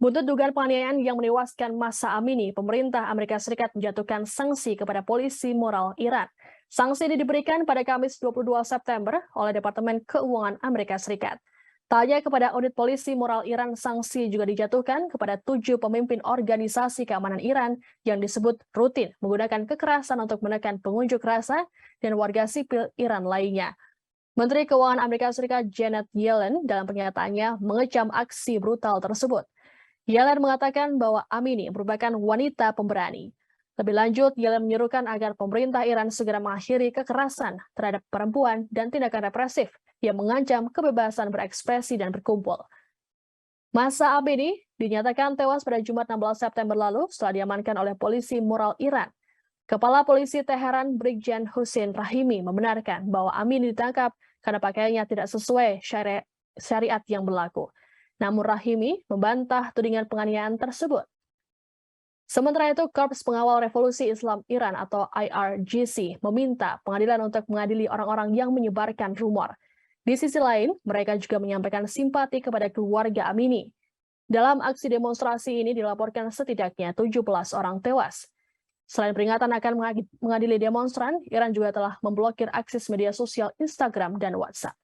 Buntut dugaan penganiayaan yang menewaskan Mahsa Amini, pemerintah Amerika Serikat menjatuhkan sanksi kepada polisi moral Iran. Sanksi ini diberikan pada Kamis 22 September oleh Departemen Keuangan Amerika Serikat. Tak hanya kepada audit polisi moral Iran, sanksi juga dijatuhkan kepada 7 pemimpin organisasi keamanan Iran yang disebut rutin menggunakan kekerasan untuk menekan pengunjuk rasa dan warga sipil Iran lainnya. Menteri Keuangan Amerika Serikat Janet Yellen dalam pernyataannya mengecam aksi brutal tersebut. Yellen mengatakan bahwa Amini merupakan wanita pemberani. Lebih lanjut, Yellen menyerukan agar pemerintah Iran segera mengakhiri kekerasan terhadap perempuan dan tindakan represif yang mengancam kebebasan berekspresi dan berkumpul. Mahsa Amini dinyatakan tewas pada Jumat 16 September lalu setelah diamankan oleh polisi moral Iran. Kepala Polisi Teheran Brigjen Hussein Rahimi membenarkan bahwa Amini ditangkap karena pakaiannya tidak sesuai syariat yang berlaku. Namun Rahimi membantah tudingan penganiayaan tersebut. Sementara itu, Korps Pengawal Revolusi Islam Iran atau IRGC meminta pengadilan untuk mengadili orang-orang yang menyebarkan rumor. Di sisi lain, mereka juga menyampaikan simpati kepada keluarga Amini. Dalam aksi demonstrasi ini dilaporkan setidaknya 17 orang tewas. Selain peringatan akan mengadili demonstran, Iran juga telah memblokir akses media sosial Instagram dan WhatsApp.